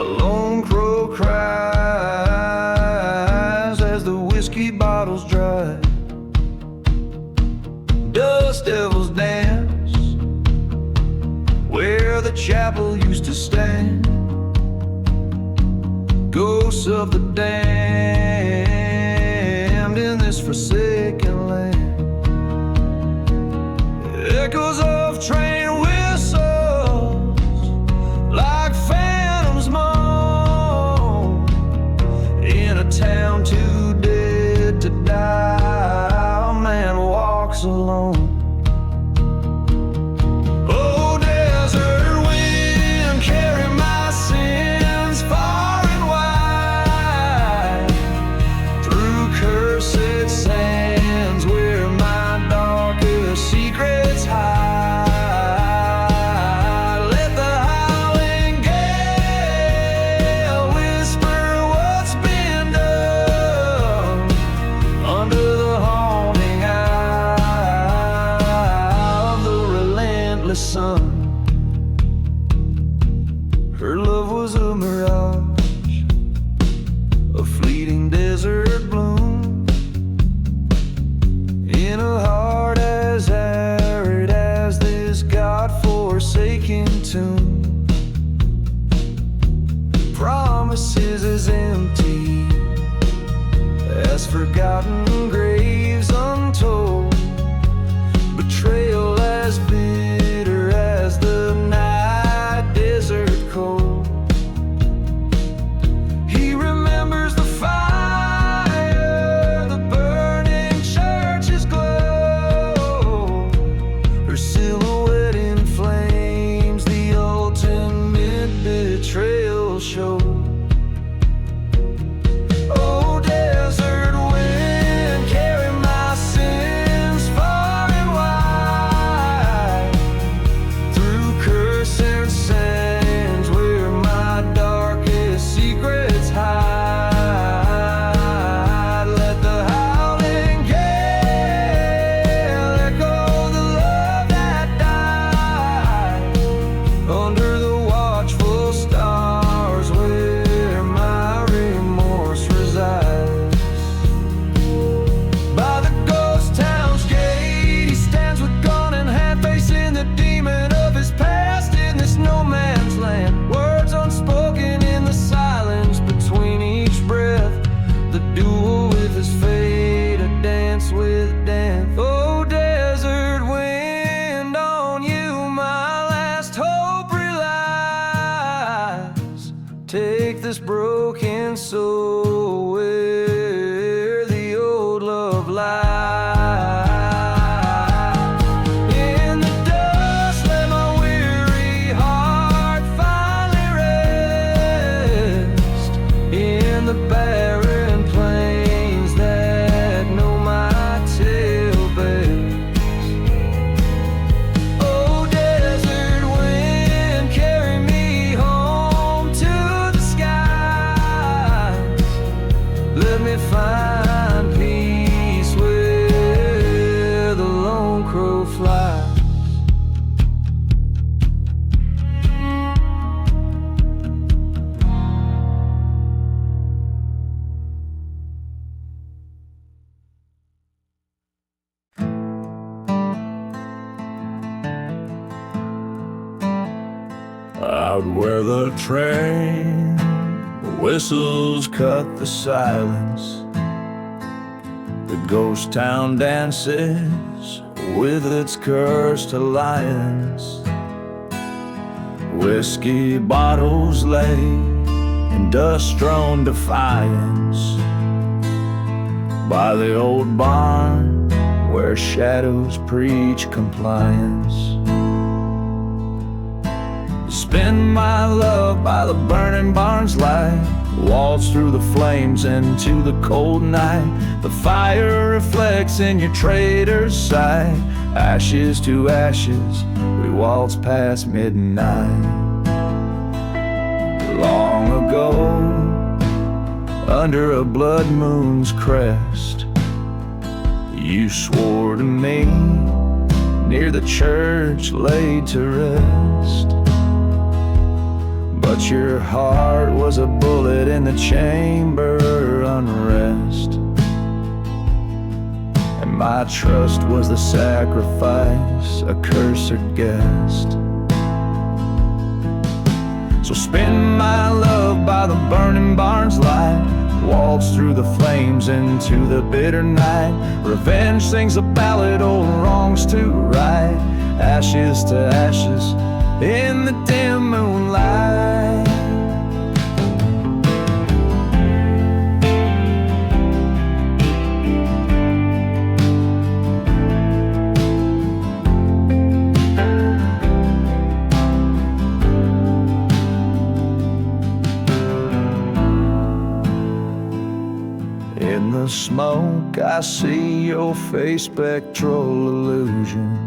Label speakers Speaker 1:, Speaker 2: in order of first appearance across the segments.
Speaker 1: A lone crow cries as the whiskey bottles dry. Dust devils dance where the chapel used to stand. Ghosts of the damned in this forsaken land. Echoes of train whistles like phantoms moan in a town too dead to die. A man walks alone. Oh, desert wind, carry my sins far and wide through cursed sands where my darkest secrets hide. Let the howling gale whisper what's been done under the haunting eye of the relentless sun. Her love was a mirage, a fleeting desert bloom, in a heart as arid as this God-forsaken tomb. Promises as empty as forgotten graves untold. Betrayal as bitter as the night desert cold. He remembers the fire, the burning church's glow, her silhouette in flames, the ultimate betrayal show. Oh, desert wind, carry my sins far and wide through cursed sands where my darkest secrets hide. Let the howling gale echo the love that died under the watchful stars where my remorse resides. By the ghost town's gate, he stands with gun in hand, facing the demon of his past in this no man's land. Words unspoken in the silence between each breath. The duel with his fate, a dance with death. Oh, desert wind, on you my last hope relies. Take this broken soul where the old love lies. In the dust, let my weary heart finally rest. In the barren plains that know my tale best. Oh, desert wind, carry me home to the skies. Let me find peace where the lone crow flies. Out where the train whistles cut the silence, the ghost town dances with its cursed alliance. Whiskey bottles lay in dust-strewn defiance by the old barn where shadows preach compliance. Spend my love by the burning barn's light, waltz through the flames into the cold night. The fire reflects in your traitor's sight. Ashes to ashes, we waltz past midnight. Long ago, under a blood moon's crest, you swore to me near the church laid to rest. But that your heart was a bullet in the chamber, unrest. And my trust was the sacrifice, a cursed guest. So spend my love by the burning barn's light, waltz through the flames into the bitter night. Revenge sings a ballad, old wrongs to right, ashes to ashes in the dim moonlight. In the smoke I see your face, spectral illusion,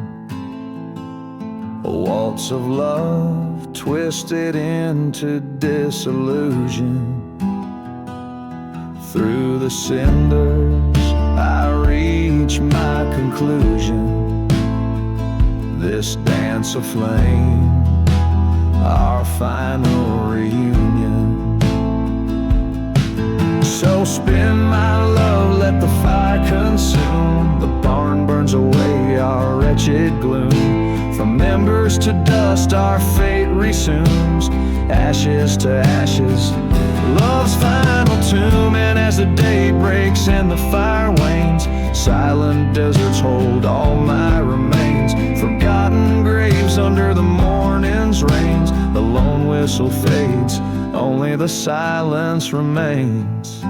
Speaker 1: a waltz of love twisted into disillusion. Through the cinders I reach my conclusion, this dance of flame, our final reunion. So spin my love, let the fire consume, the barn burns away our wretched gloom. From embers to dust our fate resumes, ashes to ashes, love's final tomb. And as the day breaks and the fire wanes, silent deserts hold all my remains, forgotten graves under the morning's rains. The lone whistle fades, only the silence remains.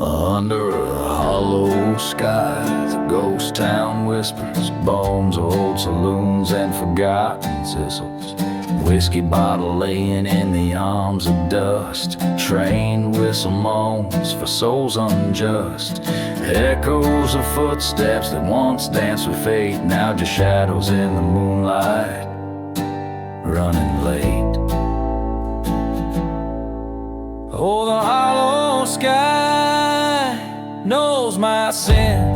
Speaker 2: Under a hollow sky, the ghost town whispers, bones of old saloons and forgotten sizzles. Whiskey bottle laying in the arms of dust, train whistle moans for souls unjust. Echoes of footsteps that once danced with fate, now just shadows in the moonlight, running late. Oh, the hollow sky knows my sin,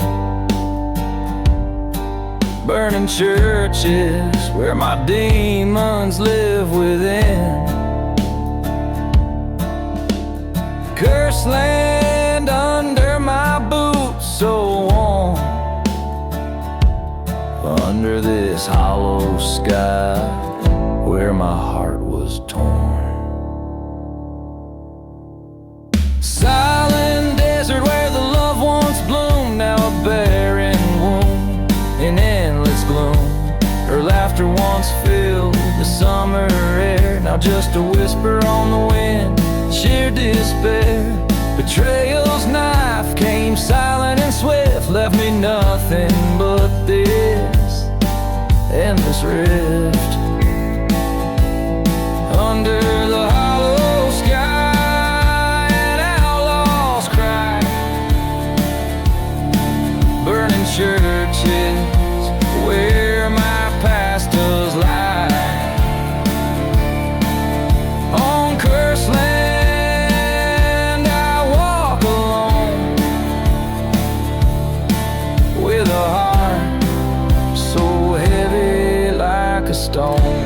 Speaker 2: burning churches where my demons live within. Cursed land under my boots, so warm, under this hollow sky where my heart was torn. Silent desert where the love once bloomed, now a barren womb in endless gloom. Her laughter once filled the summer air, now just a whisper on the wind, sheer despair. Betrayal's knife came silent and swift, left me nothing but this endless rift. Under the hollow sky, an outlaw's cry, burning churches where my past does lie. On cursed land I walk alone, with a heart so heavy like a stone.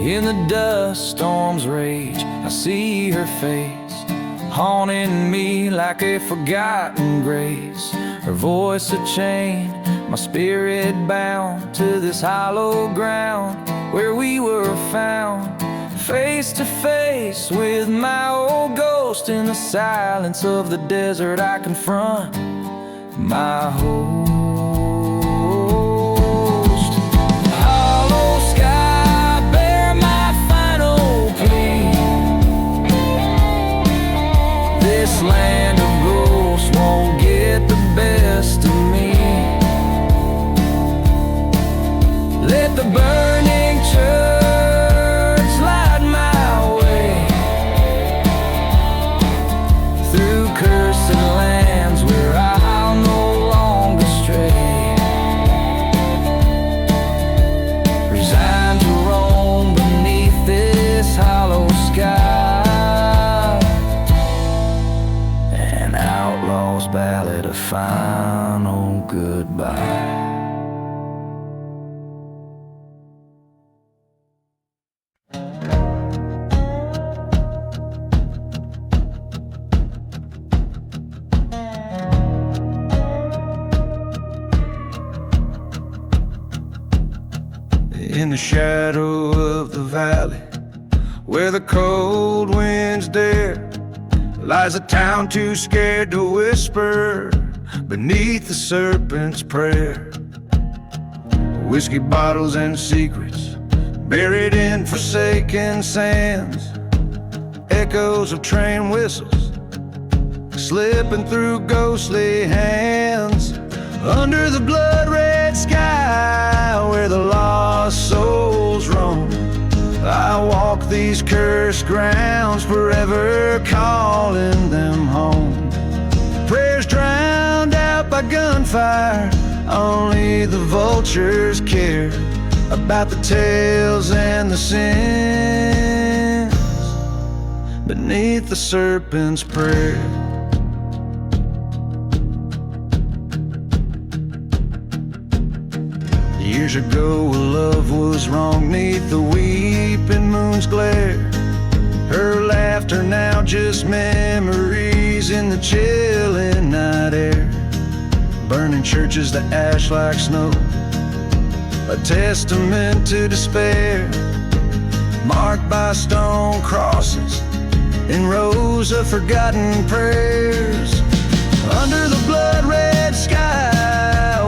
Speaker 2: In the dust, storms rage, I see her face, haunting me like a forgotten grace. Her voice a chain, my spirit bound to this hollow ground where we were found. Face to face with my old ghost, in the silence of the desert I confront my host. Hollow sky, bear my final plea. This land of ghosts won't get the best of me. Let the burning church light my way through curves outlaw's ballad, a final goodbye.
Speaker 1: In the shadow of the valley, where the cold winds dare, lies a town too scared to whisper beneath the serpent's prayer. Whiskey bottles and secrets buried in forsaken sands, echoes of train whistles slipping through ghostly hands. Under the blood-red sky, where the lost souls roam, I walk these cursed grounds, forever calling them home. Prayers drowned out by gunfire, only the vultures care about the tales and the sins beneath the serpent's prayer. Years ago, a love was wrong 'neath the weeping moon's glare. Her laughter now just memories in the chilling night air. Burning churches to ash like snow, a testament to despair. Marked by stone crosses and rows of forgotten prayers. Under the blood-red sky,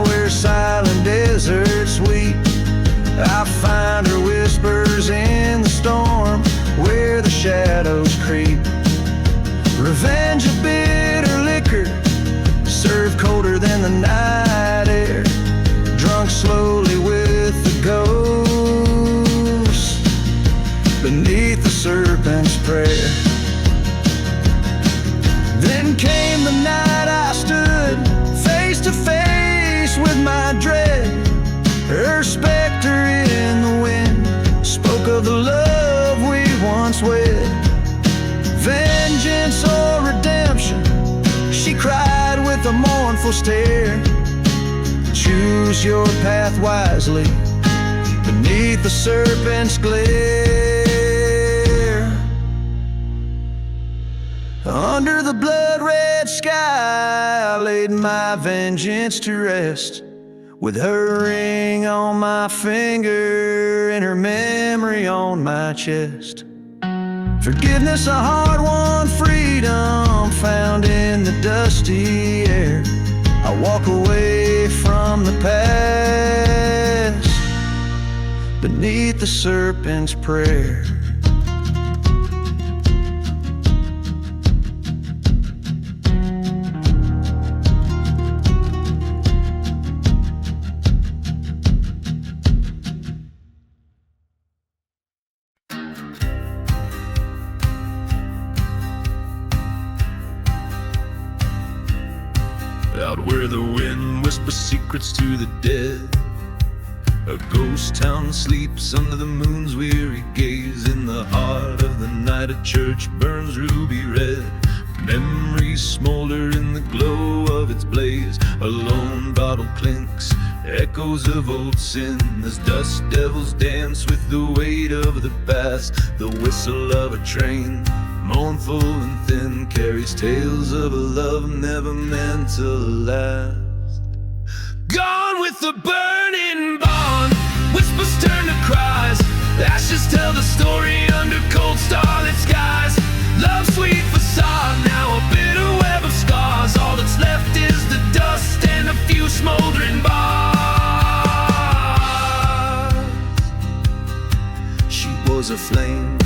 Speaker 1: where silent deserts weep, I find her whispers in the storm, where the shadows creep. Revenge of bitter liquor, served colder than the night air. Drunk slowly with the ghosts beneath the serpent's prayer. Then came the night I stood face to face with my dread. Her specter in the wind spoke of the love we once wed. Vengeance or redemption, she cried with a mournful stare. Choose your path wisely beneath the serpent's glare. Under the blood-red sky, I laid my vengeance to rest, with her ring on my finger and her memory on my chest. Forgiveness, a hard-won freedom found in the dusty air. I walk away from the past beneath the serpent's prayer.
Speaker 3: Out where the wind whispers secrets to the dead, a ghost town sleeps under the moon's weary gaze. In the heart of the night a church burns ruby red. Memories smolder in the glow of its blaze. A lone bottle clinks, echoes of old sin, as dust devils dance with the weight of the past. The whistle of a train, mournful and thin, carries tales of a love never meant to last. Gone with the burning barn, whispers turn to cries. Ashes tell the story under cold starlit skies. Love's sweet facade, now a bitter web of scars. All that's left is the dust and a few smoldering bars. She was a flame,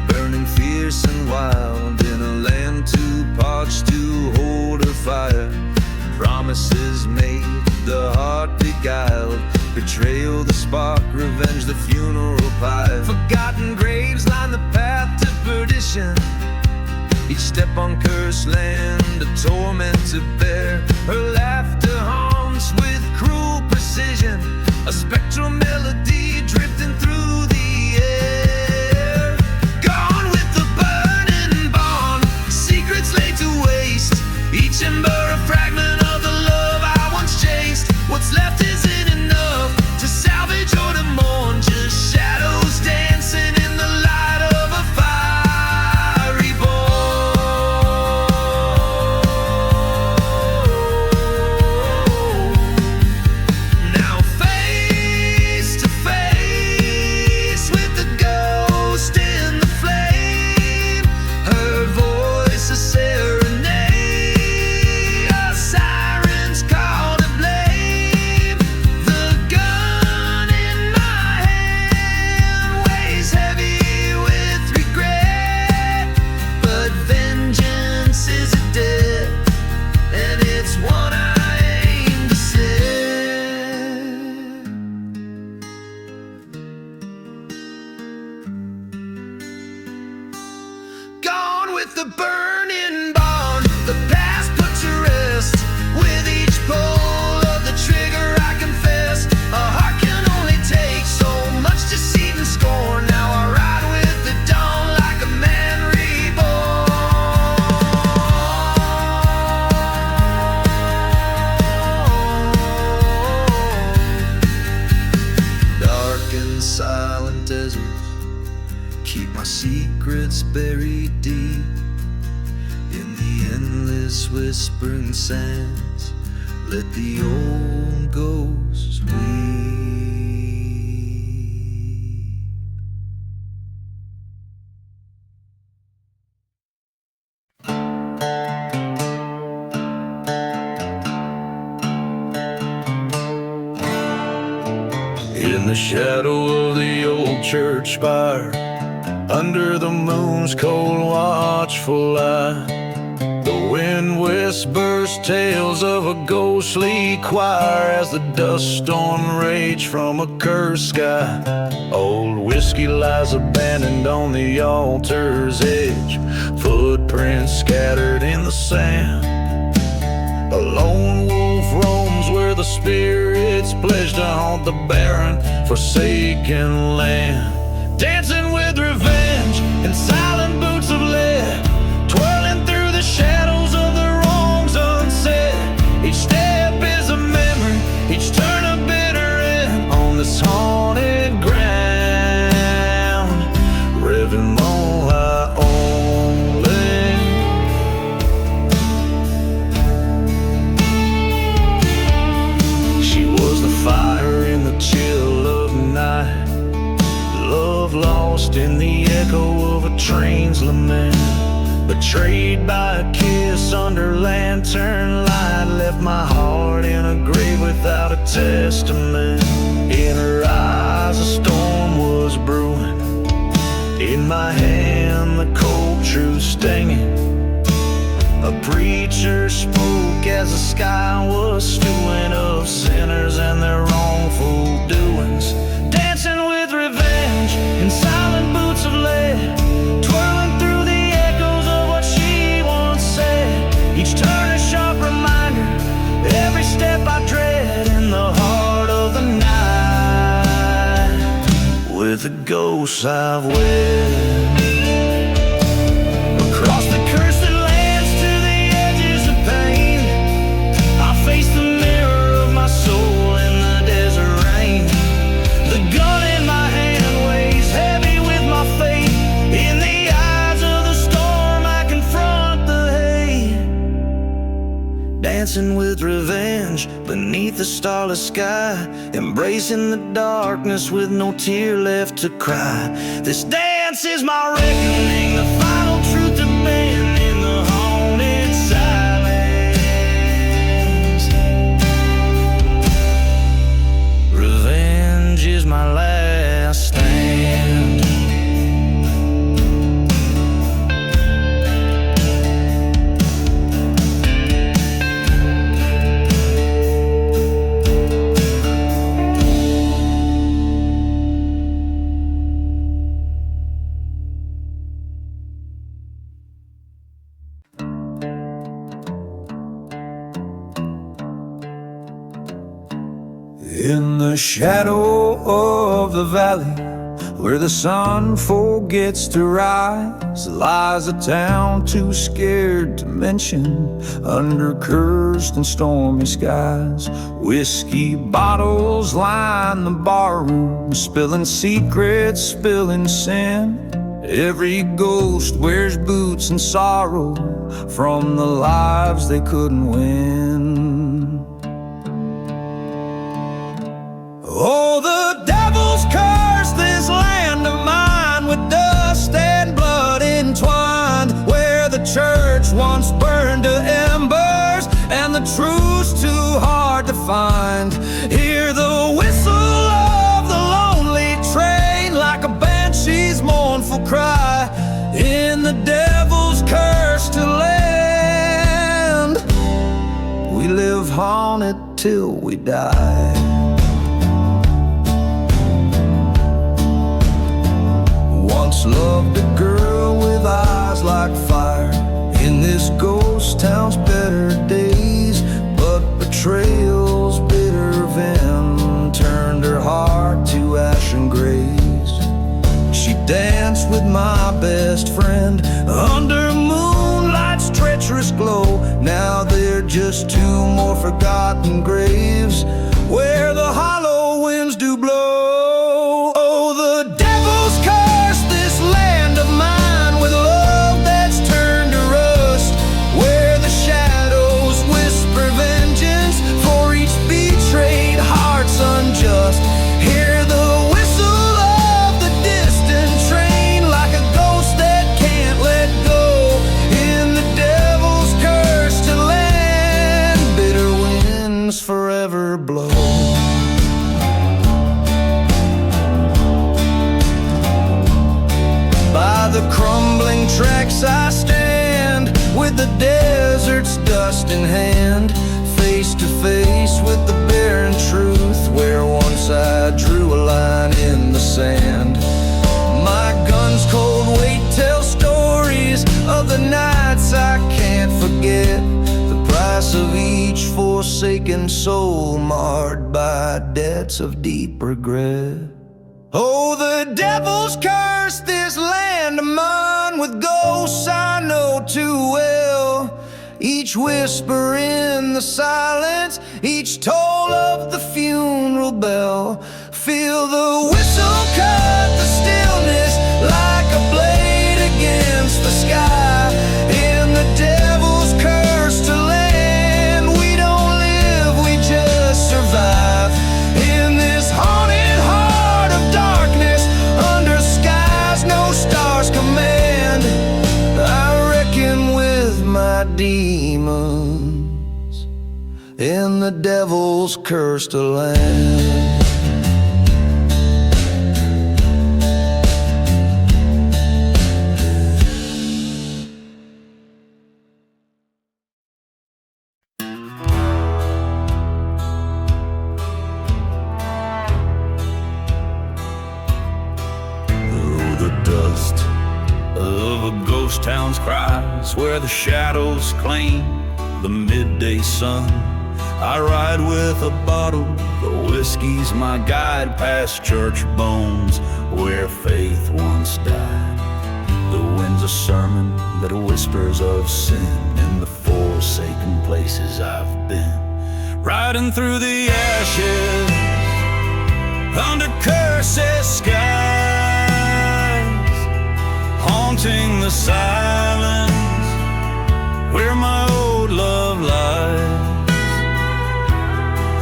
Speaker 3: burning fierce and wild, in a land too parched to hold her fire. Promises made, the heart beguiled, betrayal the spark, revenge the funeral pyre. Forgotten graves line the path to perdition, each step on cursed land a torment to bear. Her laughter haunts with cruel precision, a spectral melody drifting through the air. Gone with the burning barn, secrets laid to waste, each whispering sands, let the old ghosts weep. In the shadow of the old church spire, under the moon's cold watchful eye, the wind whispers tales of a ghostly choir as the dust storm raged from a cursed sky. Old whiskey lies abandoned on the altar's edge, footprints scattered in the sand. A lone wolf roams where the spirits pledge to haunt the barren, forsaken land. Dancing with revenge in silent boots of lead, twirling through the shadows of the wrongs unsaid. Each step is a memory, each turn a bitter end on this haunted ground. Revving low high only. She was the fire in the chill of night, love lost in the echo of a train's lament. Betrayed by a kiss under lantern light, left my heart in a grave without a testament. In her eyes a storm was brewing, in my hand the cold truth stinging. A preacher spoke as the sky was stewing of sinners and their wrongful doings. Dancing with revenge in silent boots of lead, twirling through the echoes of what she once said. Each turn a sharp reminder, every step I dread in the heart of the night, with the ghosts I've wed. Across the cursed lands to the edges of pain, I face the mirror of my soul in the desert rain. The gun in my hand weighs heavy with my fate. In the eyes of the storm I confront the hate. Dancing with revenge beneath the starless sky, embracing the darkness with no tear left to cry. This dance is my reckoning, the final truth to bend in the haunted silence. Revenge is my last stand.
Speaker 2: In the shadow of the valley, where the sun forgets to rise, lies a town too scared to mention, under cursed and stormy skies. Whiskey bottles line the barroom, spilling secrets, spilling sin. Every ghost wears boots and sorrow from the lives they couldn't win. Oh, the devil's cursed this land of mine, with dust and blood entwined, where the church once burned to embers and the truth's too hard to find. Hear the whistle of the lonely train, like a banshee's mournful cry, in the devil's cursed land. We live haunted till we die. Once loved a girl with eyes like fire, in this ghost town's better days, but betrayal's bitter venom turned her heart to ashen grays. She danced with my best friend under moonlight's treacherous glow. Now they're just two more forgotten graves where the hollow winds do blow. Oh, the devil's cursed this land of mine, with love that's turned to rust, where the shadows hand in hand, face to face with the barren truth, where once I drew a line in the sand. My gun's cold weight tells stories of the nights I can't forget, the price of each forsaken soul marred by debts of deep regret. Oh, the devil's cursed this land of mine with ghosts I know too well. Each whisper in the silence, each toll of the funeral bell. Feel the whistle cut the stillness like a blade against the sky. In the devil's cursed land, we don't live, we just survive. In this haunted heart of darkness, under skies no stars command, I reckon with my demons in the devil's cursed land.
Speaker 3: Town's cries where the shadows claim the midday sun. I ride with a bottle, the whiskey's my guide past church bones where faith once died. The wind's a sermon that whispers of sin in the forsaken places I've been. Riding through the ashes under cursed skies, haunting the silence where my old love lies.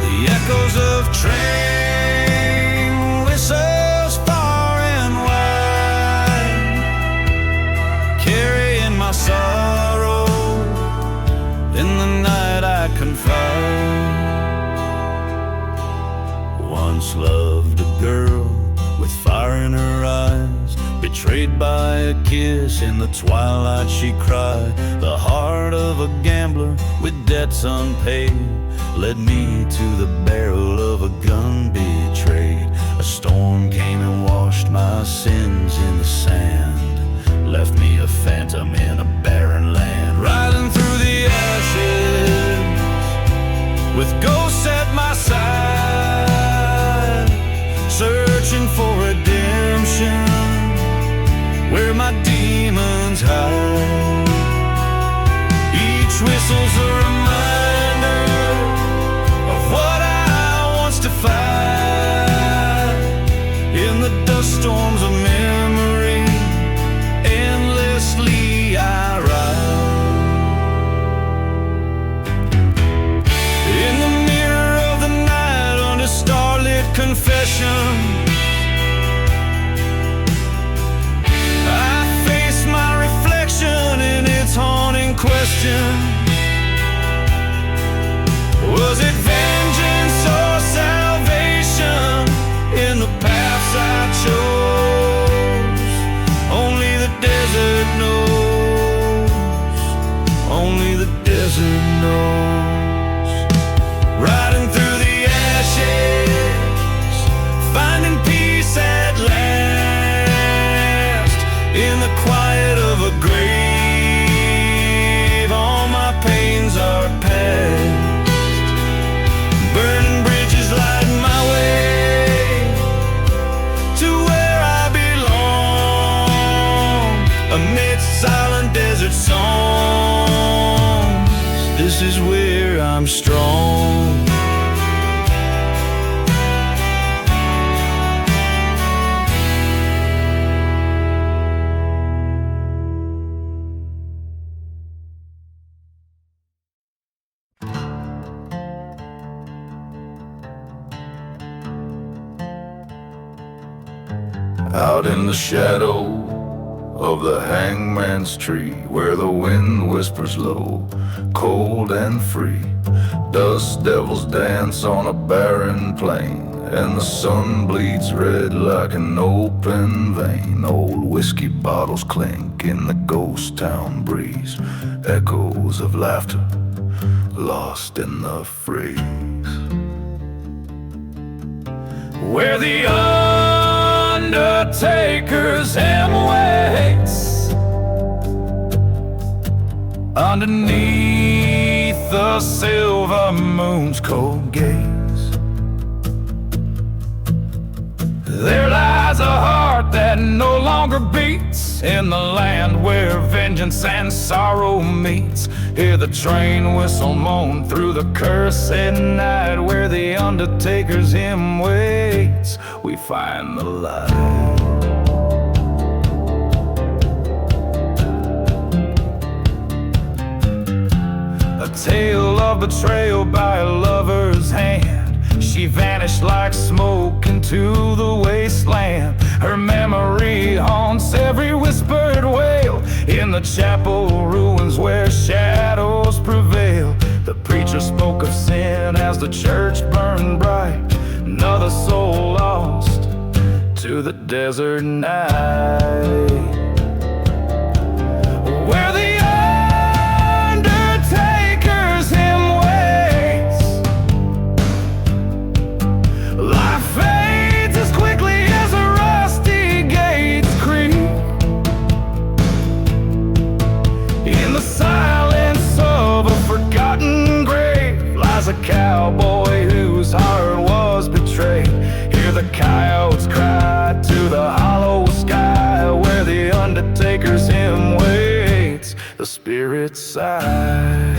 Speaker 3: The echoes of train whistles far and wide, carrying my sorrow in the night I confide. Once loved a girl with fire in her eyes, betrayed by a kiss in the twilight she cried. The heart of a gambler with debts unpaid led me to the barrel of a gun betrayed. A storm came and washed my sins in the sand, left me a phantom in a barren land. Riding through the ashes with ghosts at my side, searching for redemption where my demons hide. Each whistle's a reminder of what I once defied. In the dust storms of memory, endlessly I ride. In the mirror of the night, under starlit confession, in its haunting question. Was it vengeance or salvation in the paths I chose? Only the desert knows, only the desert knows. Riding through the ashes, finding peace at last, in the quiet of a grave. All my pains are past, burning bridges lighting my way to where I belong. Amidst silent desert songs, this is where I'm strong. Out in the shadow of the hangman's tree, where the wind whispers low, cold and free, dust devils dance on a barren plain, and the sun bleeds red like an open vein. Old whiskey bottles clink in the ghost town breeze, echoes of laughter lost in the phrase.
Speaker 2: Where the undertaker's hymn waits underneath the silver moon's cold gaze. There lies a heart that no longer beats in the land where vengeance and sorrow meets. Hear the train whistle moan through the cursed night. Where the undertaker's hymn waits, we find the light. A tale of betrayal by a lover's hand. She vanished like smoke into the wasteland. Her memory haunts every whispered wail in the chapel ruins where shadows prevail. The preacher spoke of sin as the church burned bright. Another soul lost to the desert night. Where the undertaker's hymn waits, life fades as quickly as the rusty gates creak. In the silence of a forgotten grave lies a cowboy whose heart was betrayed. Hear the coyotes cry to the hollow sky. Where the undertaker's hymn waits, the spirits sigh.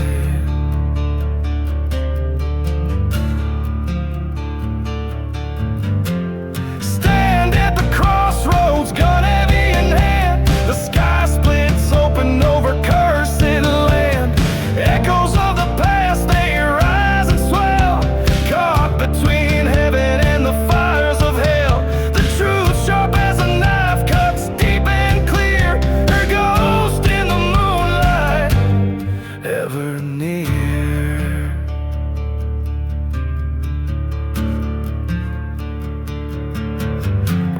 Speaker 2: Stand at the crossroads, gun heavy in hand. The sky splits open over cursed land. Echoes of the past, they rise and swell, caught between heaven and the fires of hell. The truth sharp as a knife cuts deep and clear. Her ghost in the moonlight, ever near.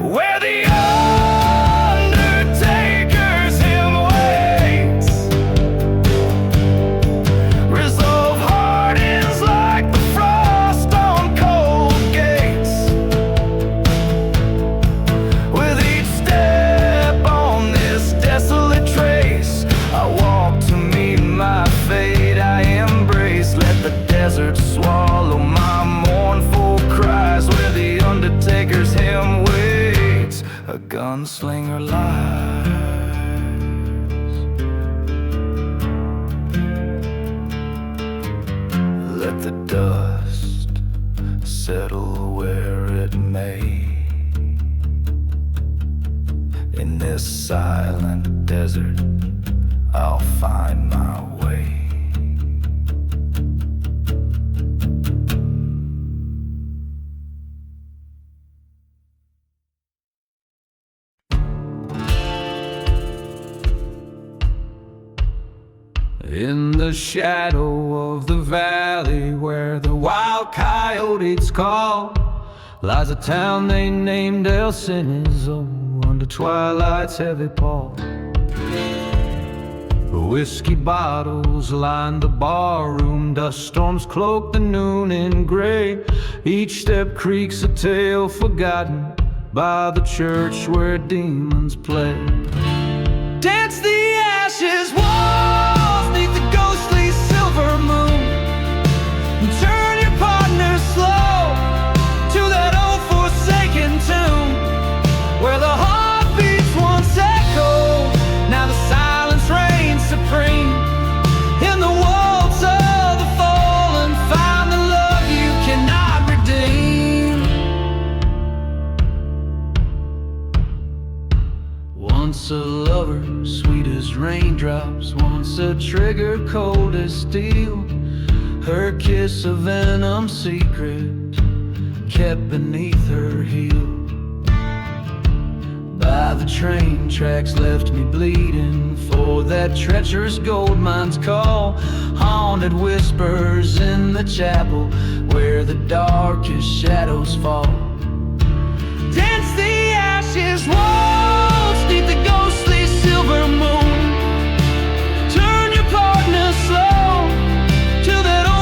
Speaker 2: Where the undertaker's hymn waits, resolve hardens like the frost on cold gates. With each step on this desolate trace, I walk to meet my fate. I embrace, let the desert swallow my mournful cries. Where the undertaker's hymn waits, a gunslinger lies. Let the dust settle where it may. In this silent desert, I'll find my way. In the shadow of the valley where the wild coyotes call lies a town they named El Cenizo under twilight's heavy pall. Whiskey bottles line the barroom, dust storms cloak the noon in gray. Each step creaks a tale forgotten by the church where demons play. Dance the ashes walls neath the ghostly silver moon. Turn your partner slow to that old forsaken tomb where the heartbeats once echoed. Now the silence reigns supreme. In the walls of the fallen, find the love you cannot redeem. Once a lover, sweet as raindrops. Once a trigger, cold as steel. Her kiss a venom secret kept beneath her heel. By the train tracks left me bleeding for that treacherous gold mine's call. Haunted whispers in the chapel where the darkest shadows fall. Dance the ashes waltz neath the ghostly silver moon. Turn your partner slow to that old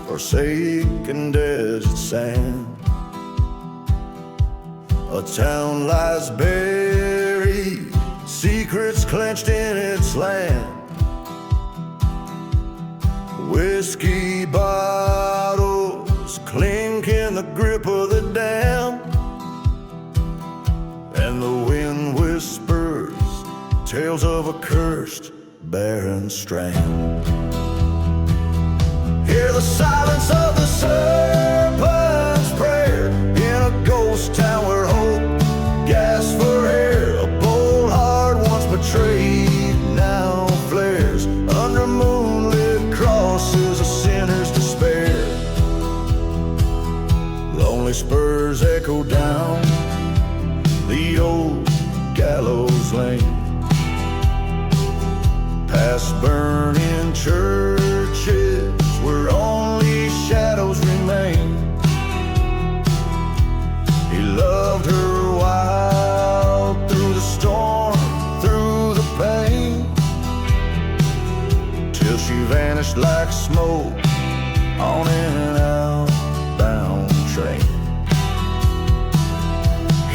Speaker 4: forsaken desert sand. A town lies buried, secrets clenched in its land. Whiskey bottles clink in the grip of the dam, and the wind whispers tales of a cursed, barren strand. Hear the silence of the serpent's prayer in a ghost town where hope gasps for air. A bold heart once betrayed now flares under moonlit crosses, a sinner's despair. Lonely spurs echo down the old gallows lane, past burning churches where only shadows remain. He loved her wild through the storm, through the pain, till she vanished like smoke on an outbound train.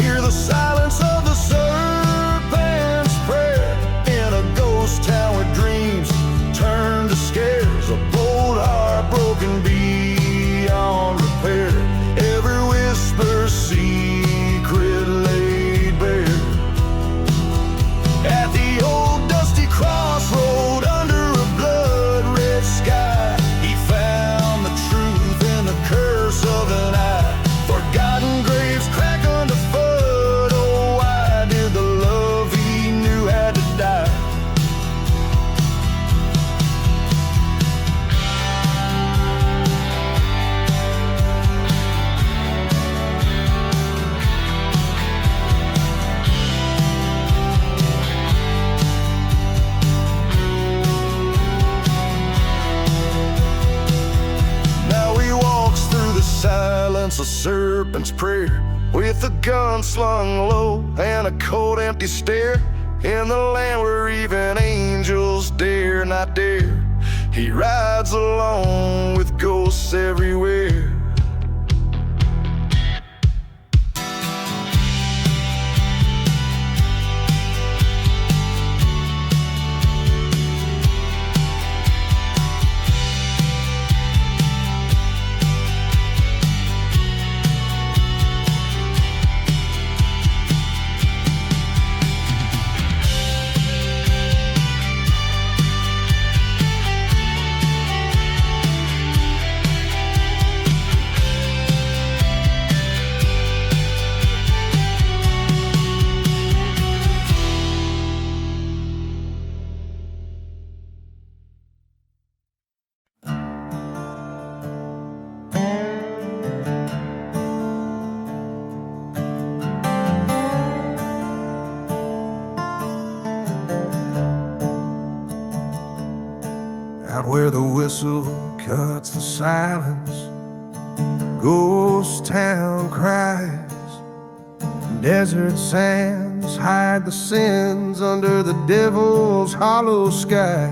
Speaker 4: Hear the silence of the serpent's prayer in a ghost town where dreams turn to scares. A bold heart broken beyond repair, every whisper secret laid bare. At the old dusty crossroad under a blood-red sky, he found the truth in the curse of an eye. Forgotten graves crack underfoot. Oh, why did the love he knew had to die? Now he walks through the silence of serpent's prayer, with a gun slung low and a cold empty stare, in the land where even angels dare not dare. He rides alone with ghosts everywhere. Out where the whistle cuts the silence, ghost town cries. Desert sands hide the sins under the devil's hollow sky.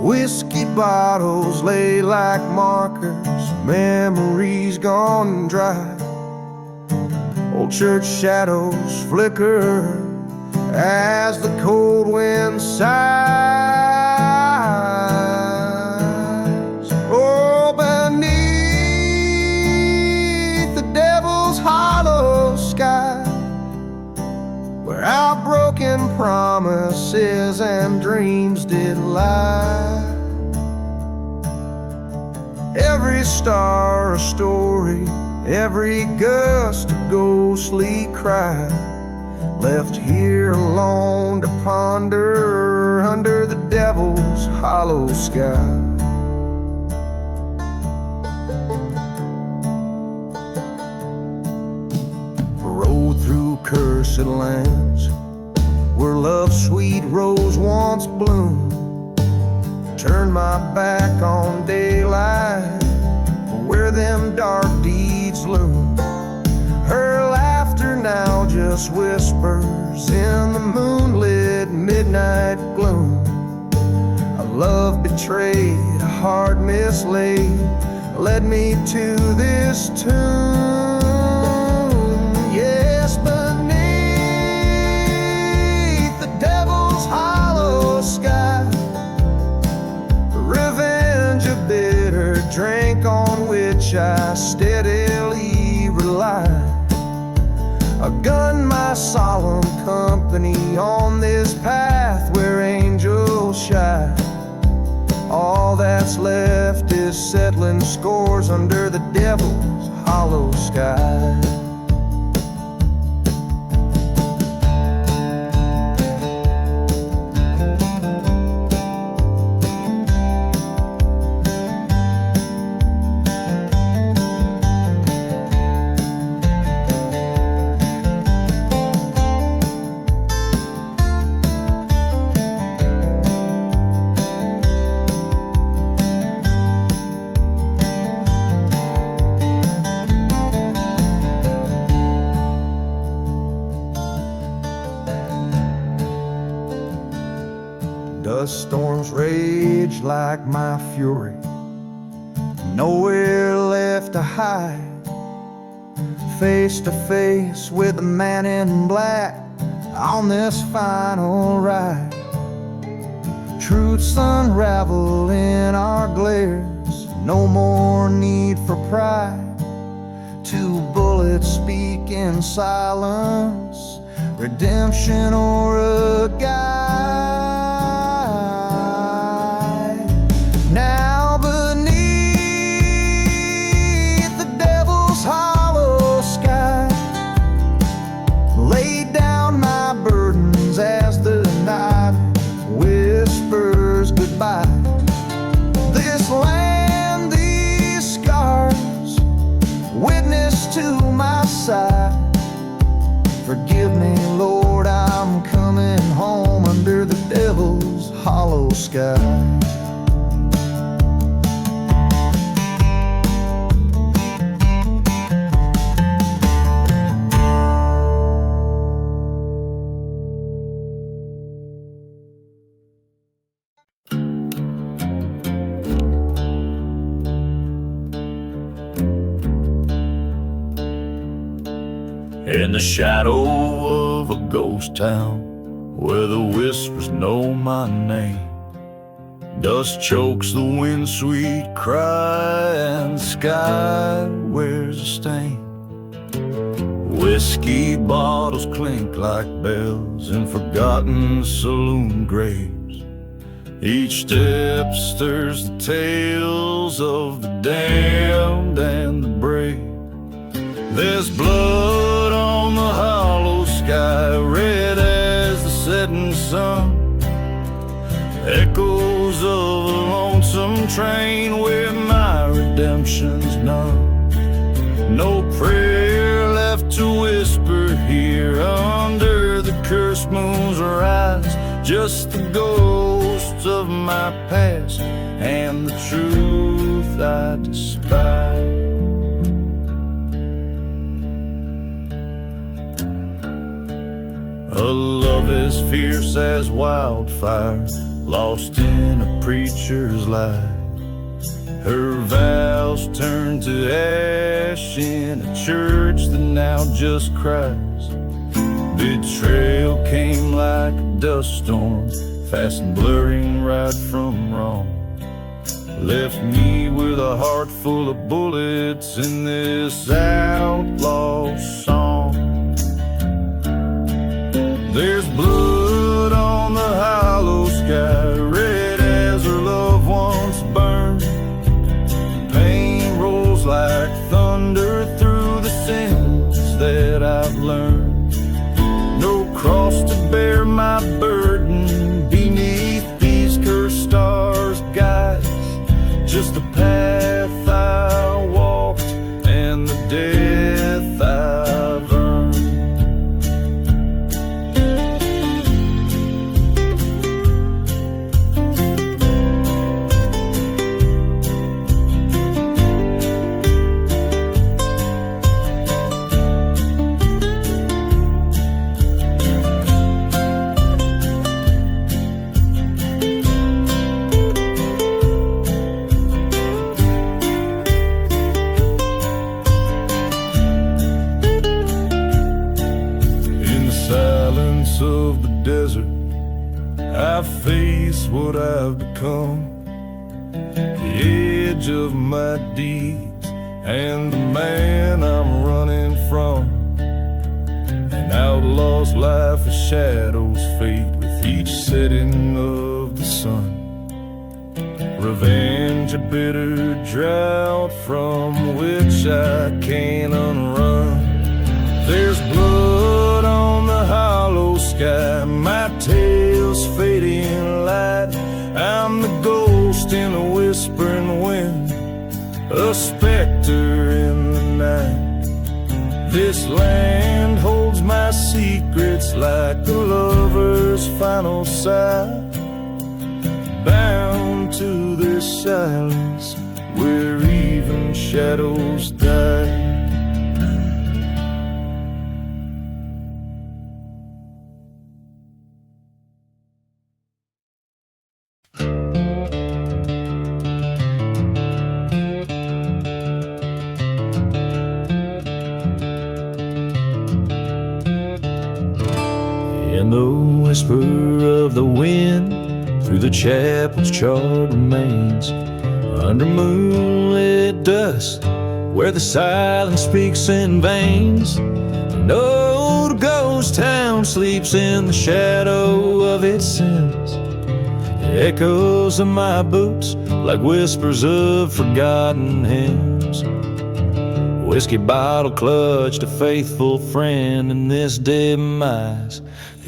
Speaker 4: Whiskey bottles lay like markers, memories gone dry. Old church shadows flicker as the cold wind sighs. Oh, beneath the devil's hollow sky, where our broken promises and dreams did lie. Every star a story, every gust a ghostly cry, left here alone to ponder under the devil's hollow sky. Rode through cursed lands where love's sweet rose once bloomed. Turned my back on daylight where them dark deeds loom. Her laughter now just whispers in the moonlit midnight gloom. A love betrayed, a heart mislaid led me to this tomb. Yes, beneath the devil's hollow sky, revenge a bitter drink on which I steadily rely. A gun my solemn company on this path where angels shine. All that's left is settling scores under the devil's hollow sky. Dust storms rage like my fury, nowhere left to hide. Face to face with the man in black on this final ride. Truths unravel in our glares, no more need for pride. Two bullets speak in silence, redemption or a guide. Now beneath the devil's hollow sky, lay down my burdens as the night whispers goodbye. This land, these scars, witness to my side. Forgive me, Lord, I'm coming home under the devil's hollow sky.
Speaker 3: In the shadow of a ghost town, where the whispers know my name, dust chokes the wind, sweet cry, and the sky wears a stain. Whiskey bottles clink like bells in forgotten saloon graves. Each step stirs the tales of the damned and the brave. There's blood on the hollow sky, red as the setting sun. Echoes of a lonesome train where my redemption's none. No prayer left to whisper here under the cursed moon's rise. Just the ghosts of my past and the truth I despise. A love as fierce as wildfire, lost in a preacher's lie. Her vows turned to ash in a church that now just cries. Betrayal came like a dust storm, fast and blurring right from wrong. Left me with a heart full of bullets in this outlaw song. There's blood on the hollow sky, red as her loved ones burned. Pain rolls like thunder through the sins that I've learned. No cross to bear my burden beneath these cursed stars, guides. Just the path I walked and the death I
Speaker 4: face what I've become, the edge of my deeds, and the man I'm running from. An outlaw's life of shadows fade with each setting of the sun. Revenge, a bitter drought from which I can't unrun. There's blood on the hollow sky, my tail's fading light. I'm the ghost in the whispering wind, a specter in the night. This land holds my secrets like the lover's final sigh, bound to this silence where even shadows die. In the whisper of the wind, through the chapel's charred remains, under moonlit dusk, where the silence speaks in veins, an old ghost town sleeps in the shadow of its sins. The echoes of my boots like whispers of forgotten hymns. Whiskey bottle clutched a faithful friend in this demise.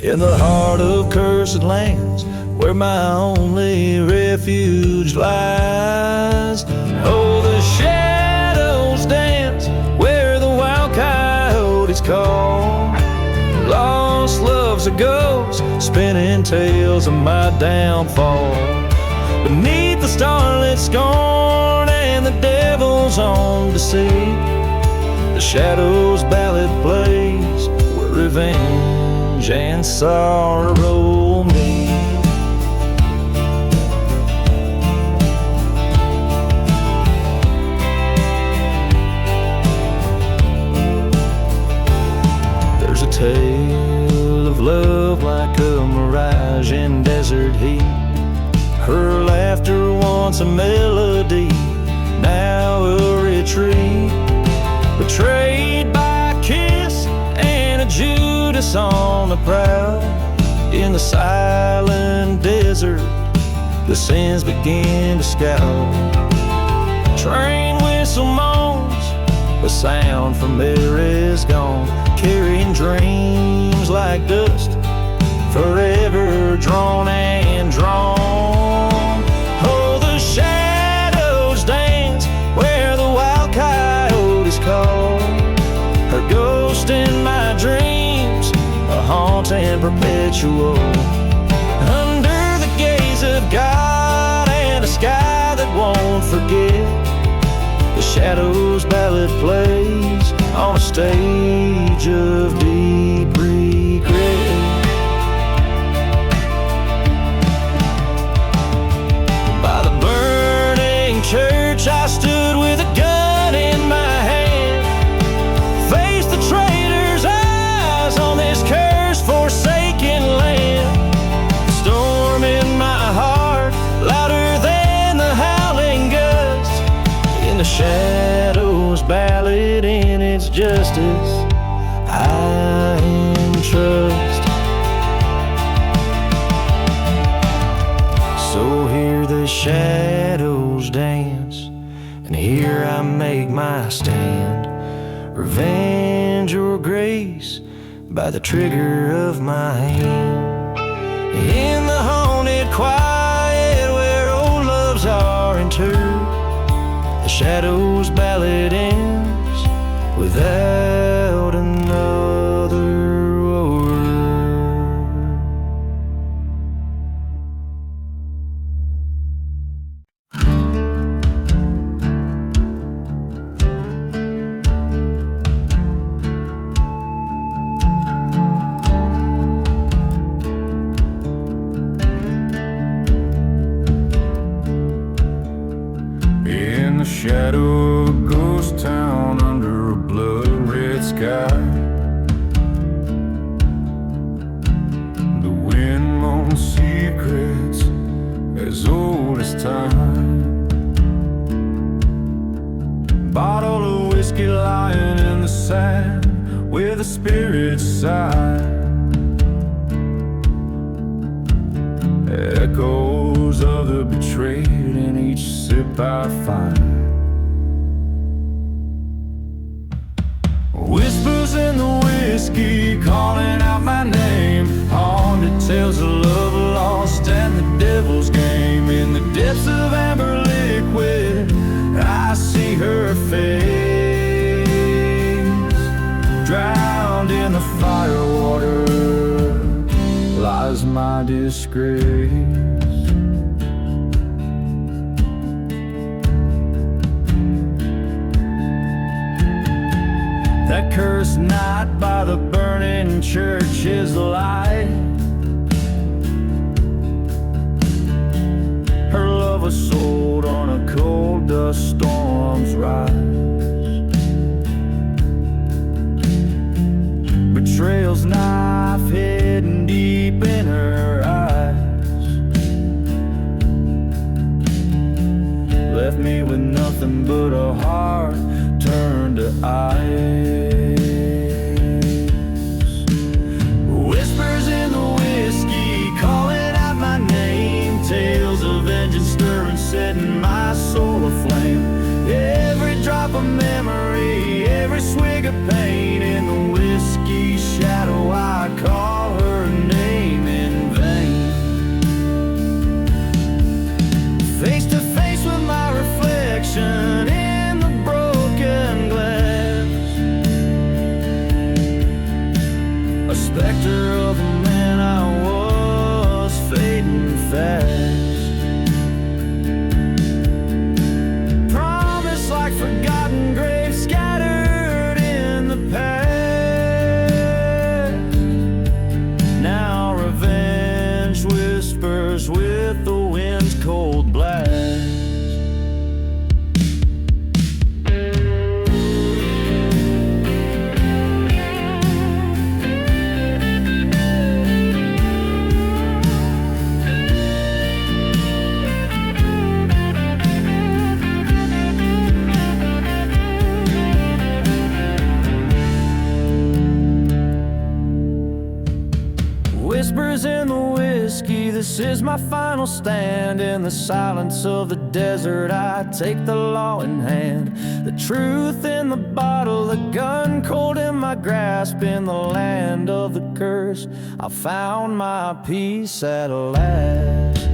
Speaker 4: In the heart of cursed lands, where my only refuge lies. Oh, the shadows dance where the wild coyotes call. Lost love's a ghost, spinning tales of my downfall. Beneath the starlit scorn and the devil's own deceit, the shadows ballad plays where revenge and sorrow meet. There's a tale of love like a mirage in desert heat. Her laughter once a melody, now a retreat. Betrayed by a kiss and a Judas on the prowl. In the silent desert, the sins begin to scowl. Train whistle moans, the sound from there is gone, carrying dreams like dust, forever drawn and drawn. Oh, the shadows dance where the wild coyotes call. Her ghost in my dreams, a haunting perpetual. Under the gaze of God and a sky that won't forget, the shadows ballad plays on a stage of deep regret. By the burning church I stood with a gun in my hand, faced the traitor's eyes on this cursed forsaken land. Storm in my heart, louder than the howling gust. In the shadows ballad in its justice, I entrust. So here the shadows dance, and here I make my stand. Revenge or grace by the trigger of my hand. In the haunted quiet where old loves are interred, the shadows ballad ends without another word. In the shadow of a ghost town under a blood-red sky, the wind moans secrets
Speaker 2: as old as time. Bottle of whiskey lying in the sand where the spirits sigh. Echoes of the betrayed in each sip I find. Whispers in the whiskey calling out my name. Haunted tales of love lost and the devil's game. In the depths of amber liquid I see her face, drowned in the firewater lies my disgrace. That cursed night by the burning church is the light. Her love was sold on a cold dust storm's rise. Betrayal's knife hidden deep in her eyes left me with nothing but a heart turned to ice. Whispers in the whiskey calling out my name. Tales of vengeance stirring, setting my soul aflame. Every drop of memory, every swig of pain. In the whiskey shadow I call her name in vain. Face to face with my reflection in the broken glass, a specter of the man I was fading fast. Promise like forgotten graves scattered in the past. Now revenge whispers with the wind's cold blast. Whispers in the whiskey, this is my final stand. In the silence of the desert I take the law in hand. The truth in the bottle, the gun cold in my grasp. In the land of the curse I found my peace at last.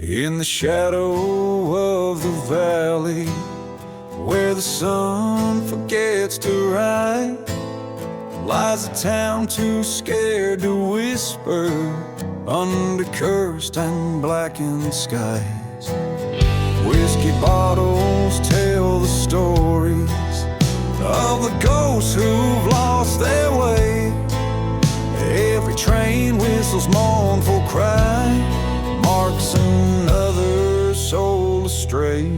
Speaker 2: In the shadow of the valley, where the sun forgets to rise, lies a town too scared to whisper under cursed and blackened skies. Whiskey bottles tell the stories of the ghosts who've lost their way. Every train whistles mournful cry, marks another soul astray.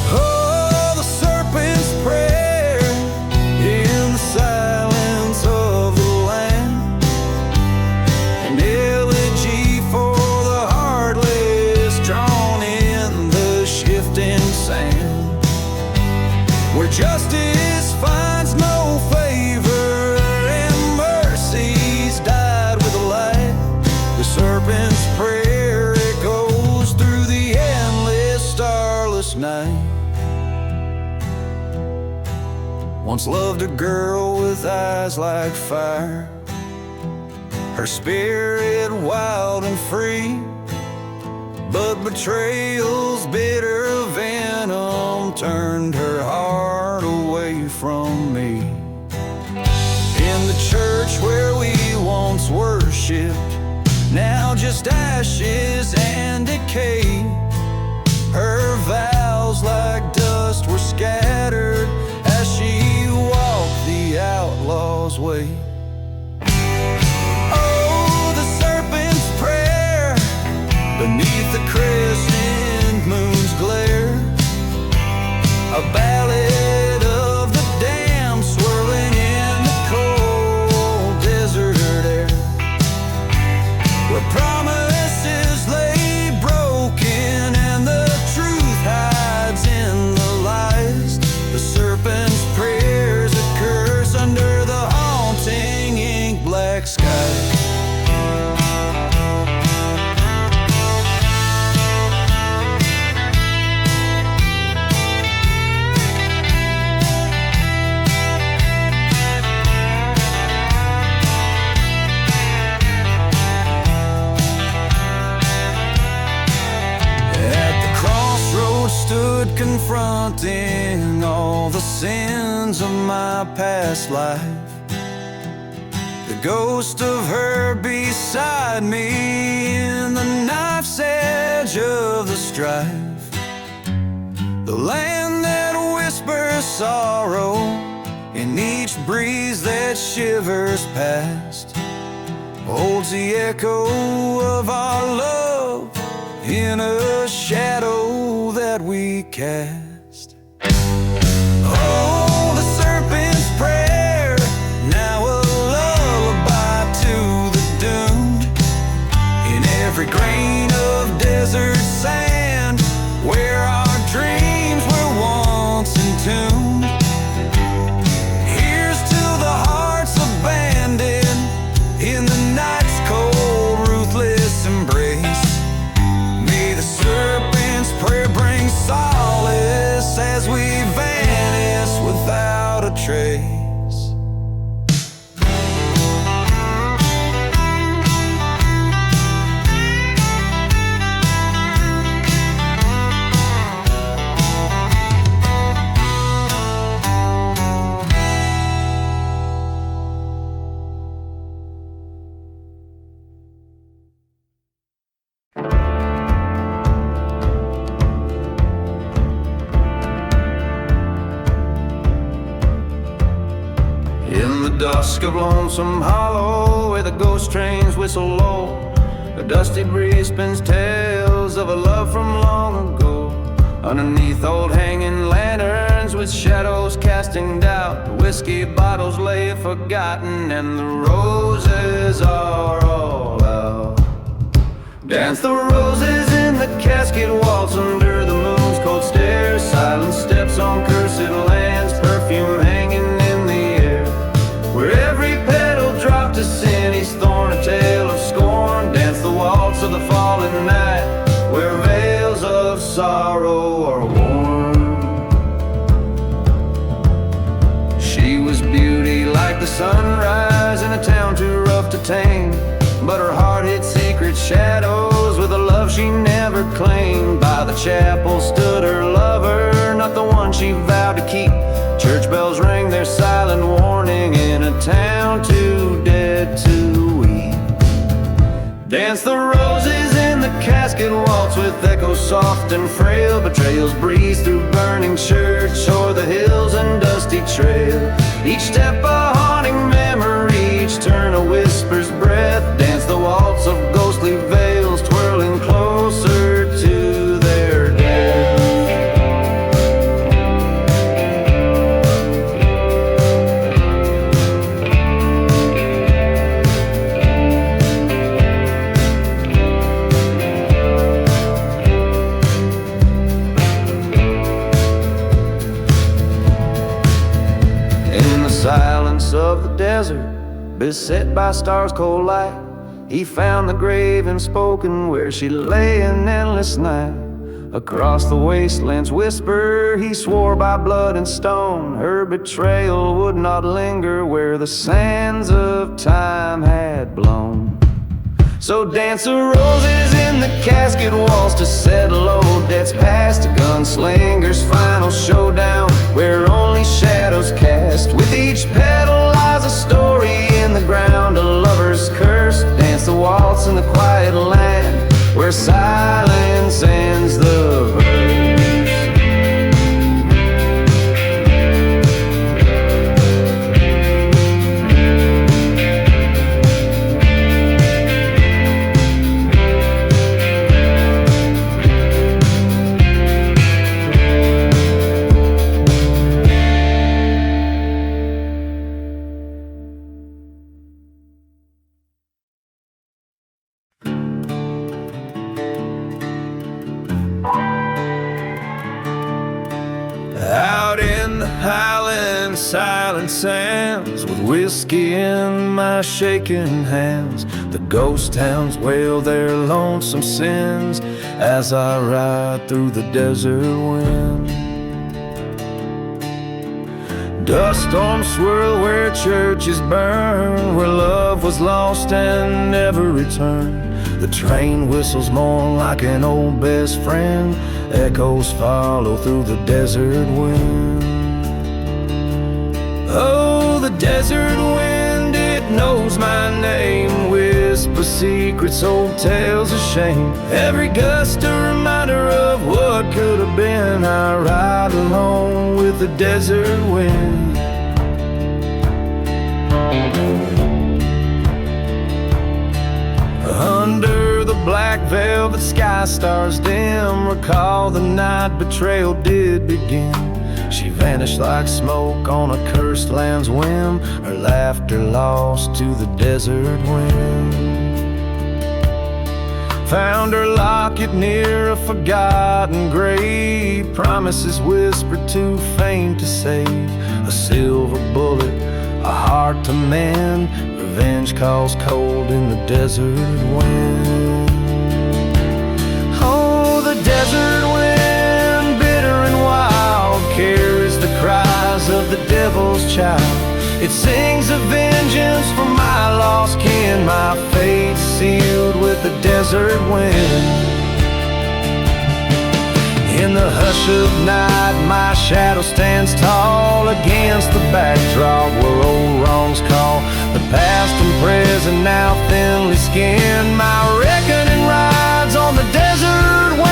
Speaker 2: Oh, the serpent's prayer in the silence of the land, an elegy for the heartless drawn in the shifting sand, where justice finds no favor and mercy's died with the light. The serpent's prayer echoes through the endless starless night. Once loved a girl with eyes like fire, her spirit wild and free, but betrayal's bitter venom turned her heart away from me. In the church where we once worshipped, now just ashes and decay. Her vows like dust were scattered as she walked the outlaw's way. stood confronting all the sins of my past life. The ghost of her beside me in the knife's edge of the strife. The land that whispers sorrow in each breeze that shivers past holds the echo of our love in a shadow that we cast. Oh, the serpent's prayer, now a lullaby to the doomed. In every grain of desert sand where our dreams were once entombed. Here's to the hearts abandoned in the night's cold, ruthless embrace. May the serpent's prayer bring solace as we vanish without a trace. Dusk of Lonesome Hollow, where the ghost trains whistle low, a dusty breeze spins tales of a love from long ago. Underneath old hanging lanterns with shadows casting doubt, the whiskey bottles lay forgotten and the roses are all out. Dance the roses in the casket waltz under the moon's cold stare. Silent steps on cursed lands, perfume hanging in the air. Where every petal dropped a sin, each thorn a tale of scorn. Dance the waltz of the fallen night, where veils of sorrow are worn. She was beauty like the sunrise in a town too rough to tame, but her heart hid secret shadows with a love she never claimed. By the chapel stood her lover, not the one she vowed to keep. Church bells rang their silent warning in a town too dead to weep. Dance the roses in the casket waltz with echoes soft and frail. Betrayals breeze through burning church o'er the hills and dusty trail. Each step a haunting memory, each turn a whisper's breath. Dance the waltz of ghostly veils twirling closer to their death. Silence of the desert, beset by stars' cold light, he found the grave unspoken where she lay an endless night. Across the wasteland's whisper, he swore by blood and stone, her betrayal would not linger where the sands of time had blown. So dance the roses in the casket waltz to settle old debts past, a gunslinger's final showdown where only shadows cast. With each petal lies a story in the ground, a lover's curse. Dance the waltz in the quiet land where silence ends the verse. Silent sands with whiskey in my shaking hands, the ghost hounds wail their lonesome sins as I ride through the desert wind. Dust storms swirl where churches burn, where love was lost and never returned. The train whistles mourn like an old best friend. Echoes follow through the desert wind. Oh, the desert wind, it knows my name. Whisper secrets, old tales of shame. Every gust a reminder of what could have been. I ride along with the desert wind. Under the black velvet sky stars dim, recall the night betrayal did begin. She vanished like smoke on a cursed land's whim, her laughter lost to the desert wind. Found her locket near a forgotten grave, promises whispered too faint to save. A silver bullet, a heart to mend, revenge calls cold in the desert wind. Oh, the desert wind, bitter and wild, carries the cries of the devil's child. It sings a vengeance for my lost kin, my fate sealed with the desert wind. In the hush of night, my shadow stands tall against the backdrop where old wrongs call. The past and present now thinly skinned, my reckoning rides on the desert wind.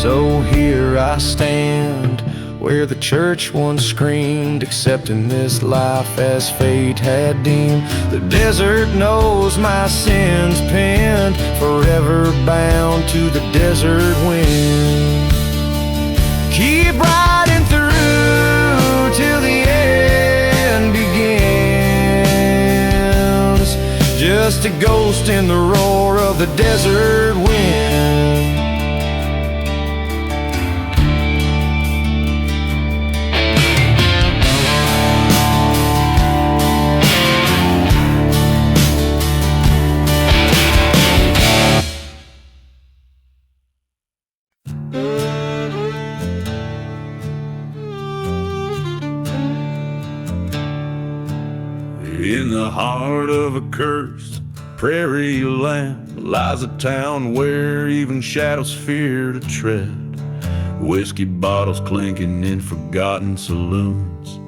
Speaker 2: So here I stand, where the church once screamed, accepting this life as fate had deemed. The desert knows my sins pinned, forever bound to the desert wind. Keep riding through till the end begins, just a ghost in the roar of the desert wind.
Speaker 3: In the heart of a cursed prairie land lies a town where even shadows fear to tread. Whiskey bottles clinking in forgotten saloons,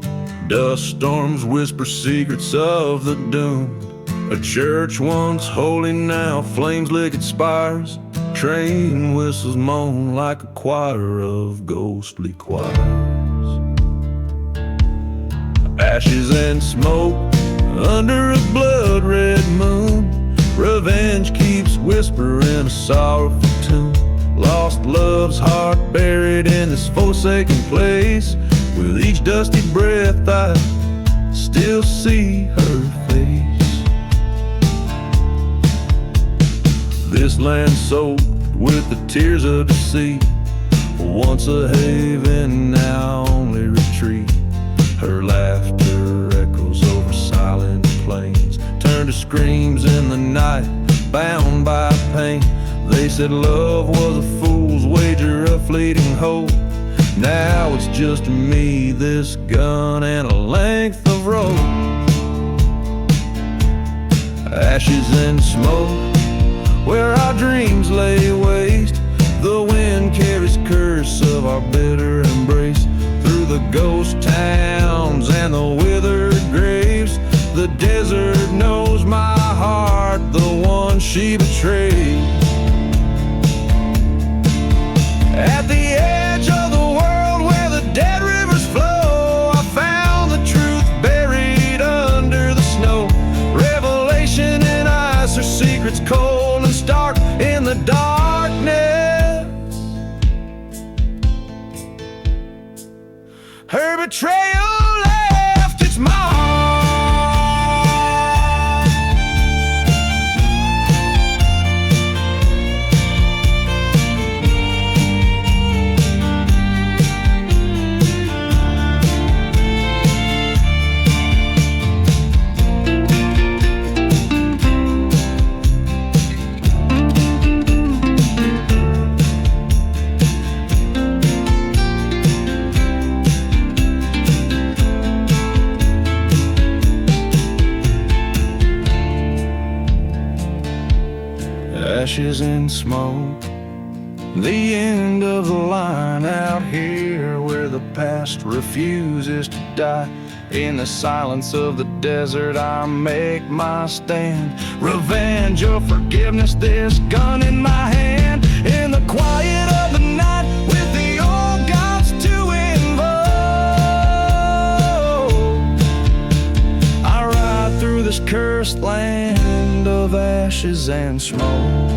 Speaker 3: dust storms whisper secrets of the doomed. A church once holy now flames lick its spires, train whistles moan like a choir of ghostly choirs. Ashes and smoke under a blood-red moon, revenge keeps whispering a sorrowful tune. Lost love's heart buried in this forsaken place. With each dusty breath I still see her face. This land soaked with the tears of deceit, once a haven, now only retreat. Her laughter echoes over silent plains, turn to screams in the night, bound by pain. They said love was a fool's wager, a fleeting hope. Now it's just me, this gun, and a length of rope. Ashes and smoke, where our dreams lay waste. The wind carries curse of our bitter embrace. Through the ghost towns and the withered graves, the desert knows my heart, the one she betrayed. At the edge of the world where the dead rivers flow, I found the truth buried under the snow. Revelation in ice, her secrets cold and stark in the darkness. Her betrayal left its mark.
Speaker 2: ashes and smoke. The end of the line out here where the past refuses to die. In the silence of the desert I make my stand. Revenge or forgiveness, this gun in my hand. In the quiet of the night with the old gods to invoke, I ride through this cursed land of ashes and smoke.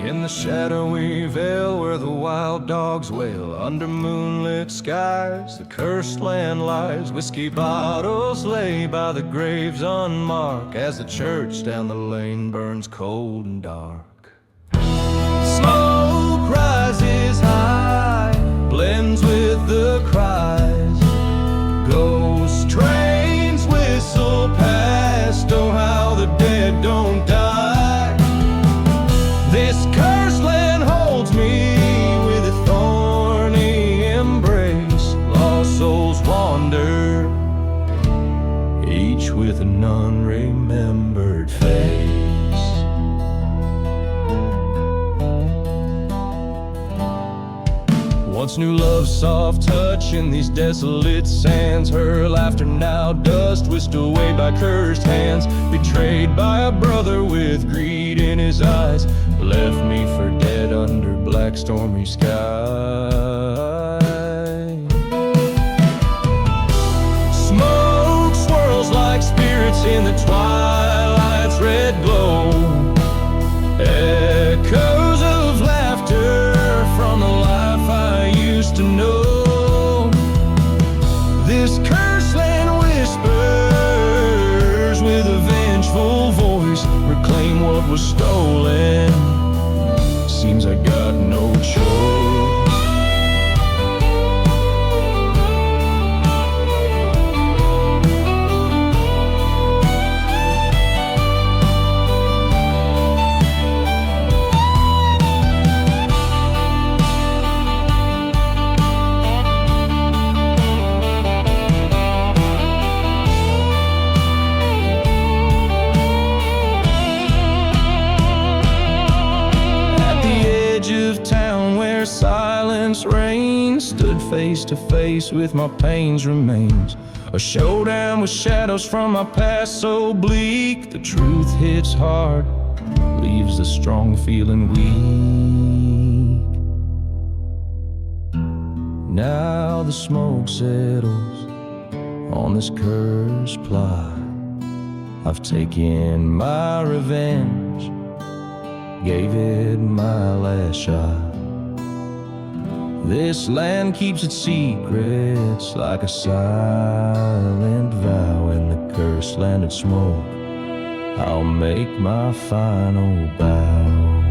Speaker 2: In the shadowy vale where the wild dogs wail, under moonlit skies the cursed land lies. Whiskey bottles lay by the graves unmarked as the church down the lane burns cold and dark. Smoke rises high, blends with the cries. Ghost trains whistle past, oh how the dead don't die. This cursed land holds me with a thorny embrace. Lost souls wander, each with an unremembered face. Once knew love's soft touch in these desolate sands. Her laughter now dust, whisked away by cursed hands. Betrayed by a brother with greed in his eyes, left me for dead under black stormy skies. Smoke swirls like spirits in the twilight's red glow. Echoes of laughter from the life I used to know. This cursed land whispers with a vengeful voice, reclaim what was stolen. Seems I got no choice. Silence reigns, stood face to face with my pain's remains. A showdown with shadows from my past so bleak. The truth hits hard, leaves the strong feeling weak. Now the smoke settles on this cursed plot. I've taken my revenge, gave it my last shot. This land keeps its secrets like a silent vow. In the cursed land of smoke, I'll make my final bow.